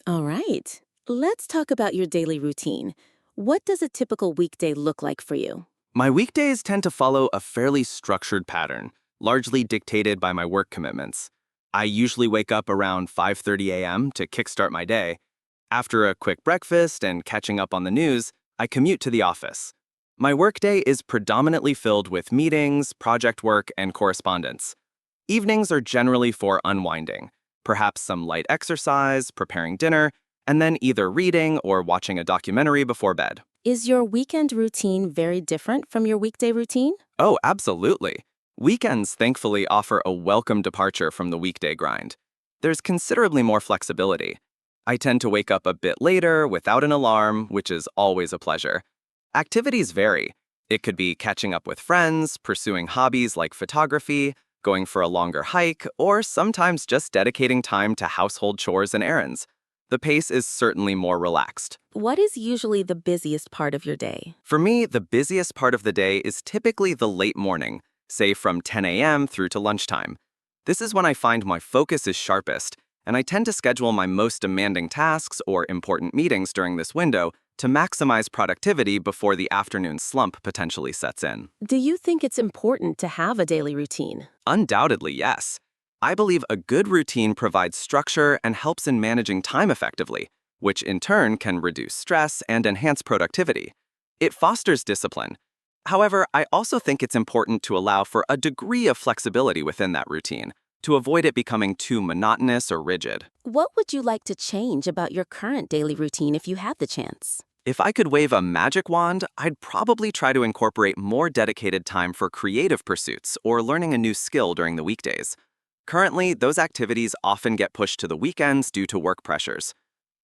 All right. Let's talk about your daily routine. What does a typical weekday look like for you? My weekdays tend to follow a fairly structured pattern, largely dictated by my work commitments. I usually wake up around 5:30 a.m. to kickstart my day. After a quick breakfast and catching up on the news, I commute to the office. My workday is predominantly filled with meetings, project work, and correspondence. Evenings are generally for unwinding, perhaps some light exercise, preparing dinner, and then either reading or watching a documentary before bed. Is your weekend routine very different from your weekday routine? Oh, absolutely. Weekends thankfully offer a welcome departure from the weekday grind. There's considerably more flexibility. I tend to wake up a bit later without an alarm, which is always a pleasure. Activities vary. It could be catching up with friends, pursuing hobbies like photography, going for a longer hike, or sometimes just dedicating time to household chores and errands. The pace is certainly more relaxed. What is usually the busiest part of your day? For me, the busiest part of the day is typically the late morning, say from 10 a.m. through to lunchtime. This is when I find my focus is sharpest, and I tend to schedule my most demanding tasks or important meetings during this window to maximize productivity before the afternoon slump potentially sets in. Do you think it's important to have a daily routine? Undoubtedly, yes. I believe a good routine provides structure and helps in managing time effectively, which in turn can reduce stress and enhance productivity. It fosters discipline. However, I also think it's important to allow for a degree of flexibility within that routine, to avoid it becoming too monotonous or rigid. What would you like to change about your current daily routine if you had the chance? If I could wave a magic wand, I'd probably try to incorporate more dedicated time for creative pursuits or learning a new skill during the weekdays. Currently, those activities often get pushed to the weekends due to work pressures.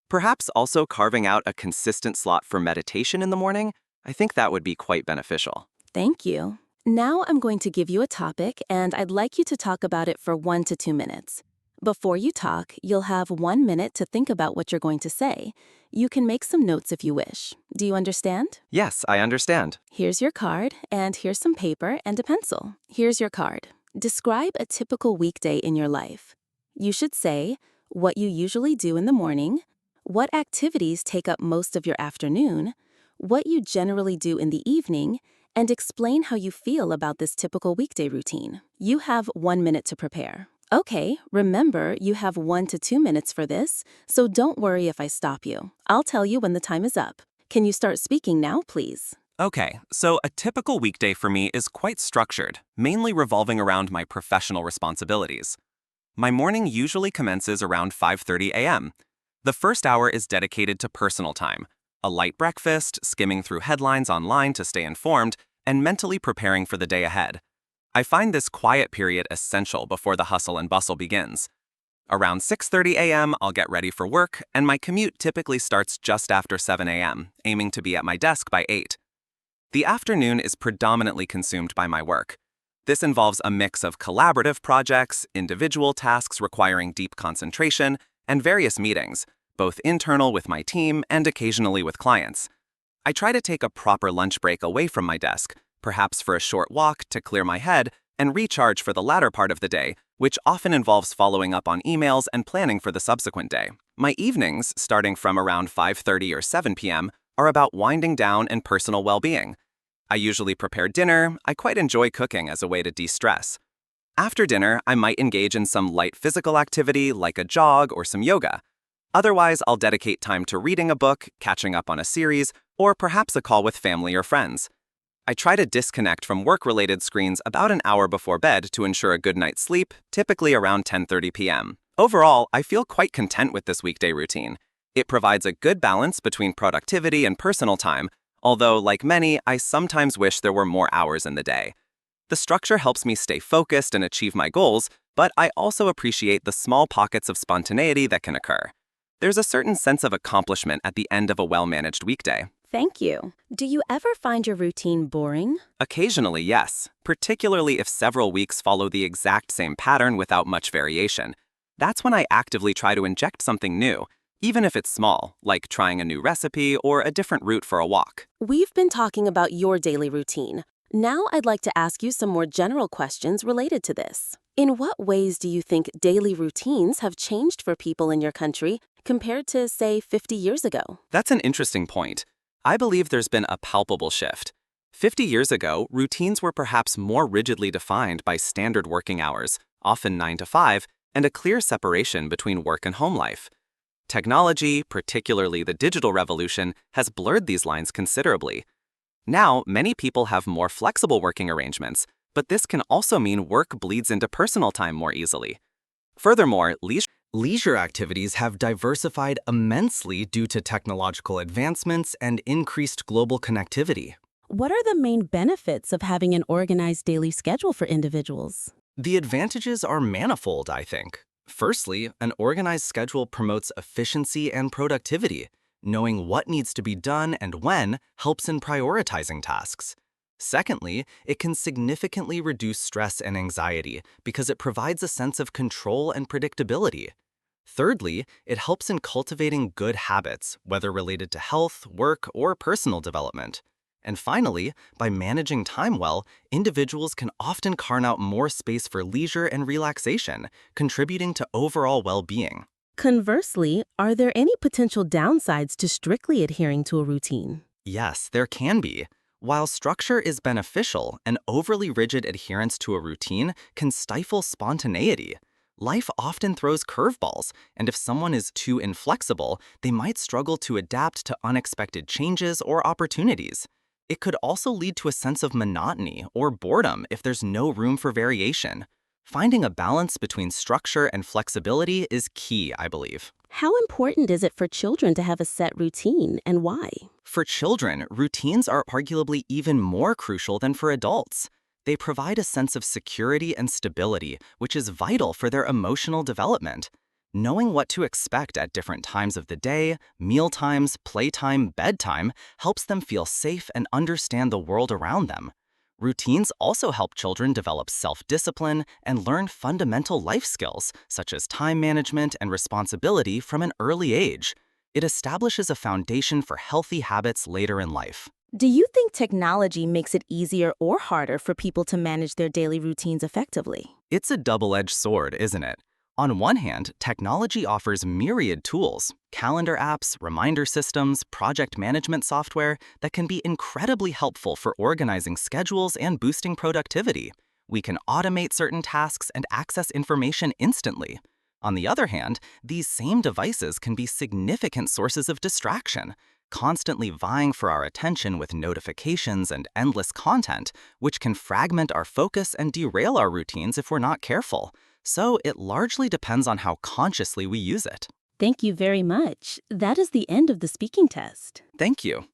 Perhaps also carving out a consistent slot for meditation in the morning, I think that would be quite beneficial. Thank you. Now I'm going to give you a topic, and I'd like you to talk about it for 1 to 2 minutes. Before you talk, you'll have 1 minute to think about what you're going to say. You can make some notes if you wish. Do you understand? Yes, I understand. Here's your card, and here's some paper and a pencil. Here's your card. Describe a typical weekday in your life. You should say what you usually do in the morning, what activities take up most of your afternoon, what you generally do in the evening, and explain how you feel about this typical weekday routine. You have 1 minute to prepare. Okay, remember you have 1 to 2 minutes for this, so don't worry if I stop you. I'll tell you when the time is up. Can you start speaking now, please? Okay, so a typical weekday for me is quite structured, mainly revolving around my professional responsibilities. My morning usually commences around 5:30 a.m. The first hour is dedicated to personal time, a light breakfast, skimming through headlines online to stay informed, and mentally preparing for the day ahead. I find this quiet period essential before the hustle and bustle begins. Around 6:30 a.m., I'll get ready for work, and my commute typically starts just after 7 a.m., aiming to be at my desk by 8. The afternoon is predominantly consumed by my work. This involves a mix of collaborative projects, individual tasks requiring deep concentration, and various meetings, both internal with my team and occasionally with clients. I try to take a proper lunch break away from my desk, perhaps for a short walk to clear my head and recharge for the latter part of the day, which often involves following up on emails and planning for the subsequent day. My evenings, starting from around 5:30 or 7 p.m., are about winding down and personal well-being. I usually prepare dinner. I quite enjoy cooking as a way to de-stress. After dinner, I might engage in some light physical activity like a jog or some yoga. Otherwise, I'll dedicate time to reading a book, catching up on a series, or perhaps a call with family or friends. I try to disconnect from work-related screens about an hour before bed to ensure a good night's sleep, typically around 10:30 p.m. Overall, I feel quite content with this weekday routine. It provides a good balance between productivity and personal time, although, like many, I sometimes wish there were more hours in the day. The structure helps me stay focused and achieve my goals, but I also appreciate the small pockets of spontaneity that can occur. There's a certain sense of accomplishment at the end of a well-managed weekday. Thank you. Do you ever find your routine boring? Occasionally, yes, particularly if several weeks follow the exact same pattern without much variation. That's when I actively try to inject something new, even if it's small, like trying a new recipe or a different route for a walk. We've been talking about your daily routine. Now I'd like to ask you some more general questions related to this. In what ways do you think daily routines have changed for people in your country compared to, say, 50 years ago? That's an interesting point. I believe there's been a palpable shift. 50 years ago, routines were perhaps more rigidly defined by standard working hours, often 9 to 5, and a clear separation between work and home life. Technology, particularly the digital revolution, has blurred these lines considerably. Now, many people have more flexible working arrangements, but this can also mean work bleeds into personal time more easily. Furthermore, leisure activities have diversified immensely due to technological advancements and increased global connectivity. What are the main benefits of having an organized daily schedule for individuals? The advantages are manifold, I think. Firstly, an organized schedule promotes efficiency and productivity. Knowing what needs to be done and when helps in prioritizing tasks. Secondly, it can significantly reduce stress and anxiety because it provides a sense of control and predictability. Thirdly, it helps in cultivating good habits, whether related to health, work, or personal development. And finally, by managing time well, individuals can often carve out more space for leisure and relaxation, contributing to overall well-being. Conversely, are there any potential downsides to strictly adhering to a routine? Yes, there can be. While structure is beneficial, an overly rigid adherence to a routine can stifle spontaneity. Life often throws curveballs, and if someone is too inflexible, they might struggle to adapt to unexpected changes or opportunities. It could also lead to a sense of monotony or boredom if there's no room for variation. Finding a balance between structure and flexibility is key, I believe. How important is it for children to have a set routine, and why? For children, routines are arguably even more crucial than for adults. They provide a sense of security and stability, which is vital for their emotional development. Knowing what to expect at different times of the day, meal times, playtime, bedtime, helps them feel safe and understand the world around them. Routines also help children develop self-discipline and learn fundamental life skills, such as time management and responsibility from an early age. It establishes a foundation for healthy habits later in life. Do you think technology makes it easier or harder for people to manage their daily routines effectively? It's a double-edged sword, isn't it? On one hand, technology offers myriad tools, calendar apps, reminder systems, project management software that can be incredibly helpful for organizing schedules and boosting productivity. We can automate certain tasks and access information instantly. On the other hand, these same devices can be significant sources of distraction, constantly vying for our attention with notifications and endless content, which can fragment our focus and derail our routines if we're not careful. So it largely depends on how consciously we use it. Thank you very much. That is the end of the speaking test. Thank you.